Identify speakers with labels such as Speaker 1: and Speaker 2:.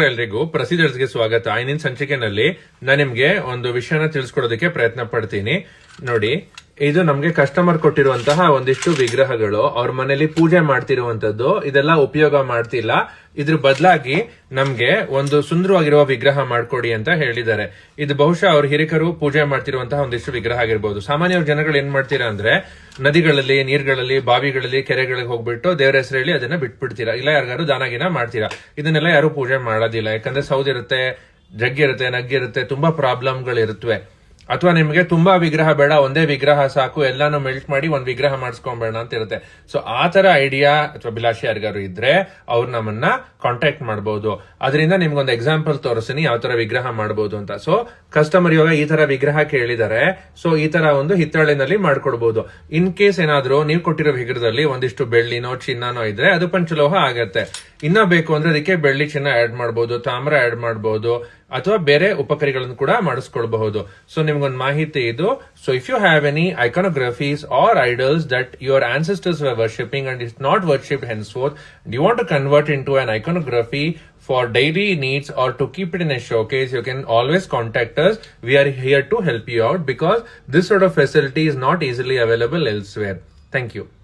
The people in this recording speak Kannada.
Speaker 1: ಎಲ್ರಿಗೂ ಪ್ರೊಸೀಜರ್ಸ್ಗೆ ಸ್ವಾಗತ. ಇಂದಿನ ಸಂಚಿಕೆನಲ್ಲಿ ನಾನು ನಿಮ್ಗೆ ಒಂದು ವಿಷಯನ ತಿಳಿಸ್ಕೊಡೋದಕ್ಕೆ ಪ್ರಯತ್ನ ಪಡ್ತೀನಿ. ನೋಡಿ, ಇದು ನಮ್ಗೆ ಕಸ್ಟಮರ್ ಕೊಟ್ಟಿರುವಂತಹ ಒಂದಿಷ್ಟು ವಿಗ್ರಹಗಳು, ಅವ್ರ ಮನೇಲಿ ಪೂಜೆ ಮಾಡ್ತಿರುವಂತದ್ದು. ಇದೆಲ್ಲ ಉಪಯೋಗ ಮಾಡ್ತಿಲ್ಲ, ಇದ್ರ ಬದಲಾಗಿ ನಮ್ಗೆ ಒಂದು ಸುಂದರವಾಗಿರುವ ವಿಗ್ರಹ ಮಾಡ್ಕೊಡಿ ಅಂತ ಹೇಳಿದ್ದಾರೆ. ಇದು ಬಹುಶಃ ಅವ್ರ ಹಿರಿಕರು ಪೂಜೆ ಮಾಡ್ತಿರುವಂತಹ ಒಂದಿಷ್ಟು ವಿಗ್ರಹ ಆಗಿರ್ಬೋದು. ಸಾಮಾನ್ಯ ಜನಗಳು ಏನ್ ಮಾಡ್ತೀರಾ ಅಂದ್ರೆ, ನದಿಗಳಲ್ಲಿ, ನೀರ್ಗಳಲ್ಲಿ, ಬಾವಿಗಳಲ್ಲಿ, ಕೆರೆಗಳಿಗೆ ಹೋಗ್ಬಿಟ್ಟು ದೇವರ ಹೆಸರು ಹೇಳಿ ಅದನ್ನ ಬಿಟ್ಬಿಡ್ತೀರಾ, ಇಲ್ಲ ಯಾರಿಗಾರು ದಾನಗಿನ ಮಾಡ್ತೀರಾ. ಇದನ್ನೆಲ್ಲ ಯಾರು ಪೂಜೆ ಮಾಡೋದಿಲ್ಲ, ಯಾಕಂದ್ರೆ ಸೌದಿರುತ್ತೆ, ಜಗ್ಗಿರುತ್ತೆ, ನಗ್ಗಿರುತ್ತೆ, ತುಂಬಾ ಪ್ರಾಬ್ಲಮ್ಗಳಿರುತ್ತವೆ. ಅಥವಾ ನಿಮ್ಗೆ ತುಂಬಾ ವಿಗ್ರಹ ಬೇಡ, ಒಂದೇ ವಿಗ್ರಹ ಸಾಕು, ಎಲ್ಲಾನು ಮೆಲ್ಟ್ ಮಾಡಿ ಒಂದ್ ವಿಗ್ರಹ ಮಾಡಿಸ್ಕೊಂಬೇಡ ಅಂತ ಇರುತ್ತೆ. ಸೊ ಆ ತರ ಐಡಿಯಾ ಅಥವಾ ಅಭಿಲಾಷೆ ಯಾರಿಗಾರು ಇದ್ರೆ ಅವ್ರು ನಮ್ಮನ್ನ ಕಾಂಟ್ಯಾಕ್ಟ್ ಮಾಡಬಹುದು. ಅದರಿಂದ ನಿಮ್ಗೊಂದು ಎಕ್ಸಾಂಪಲ್ ತೋರಿಸ್ತೀನಿ ಯಾವ ತರ ವಿಗ್ರಹ ಮಾಡಬಹುದು ಅಂತ. ಸೊ ಕಸ್ಟಮರ್ ಇವಾಗ ಈ ತರ ವಿಗ್ರಹ ಕೇಳಿದ್ದಾರೆ, ಸೊ ಈ ತರ ಒಂದು ಹಿತ್ತಾಳಿನಲ್ಲಿ ಮಾಡ್ಕೊಡ್ಬಹುದು. ಇನ್ ಕೇಸ್ ಏನಾದ್ರು ನೀವು ಕೊಟ್ಟಿರೋ ವಿಗ್ರಹದಲ್ಲಿ ಒಂದಿಷ್ಟು ಬೆಳ್ಳಿನೋ ಚಿನ್ನನೋ ಇದ್ರೆ ಅದು ಪಂಚಲೋಹ ಆಗತ್ತೆ. ಇನ್ನ ಬೇಕು ಅಂದ್ರೆ ಅದಕ್ಕೆ ಬೆಳ್ಳಿ ಚಿನ್ನ ಆಡ್ ಮಾಡಬಹುದು, ತಾಮ್ರ ಆಡ್ ಮಾಡಬಹುದು, ಅಥವಾ ಬೇರೆ ಉಪಕರಿಗಳನ್ನು ಕೂಡ ಮಾಡಿಸ್ಕೊಳ್ಬಹುದು. ಸೊ ನಿಮ್ಗೊಂದು ಮಾಹಿತಿ ಇದು. So if you have any iconographies or idols that your ancestors were worshipping and is not worshipped henceforth, do you want to convert into an iconography for daily needs or to keep it in a showcase, you can always contact us. We are here to help you out because this sort of facility is not easily available elsewhere. Thank you.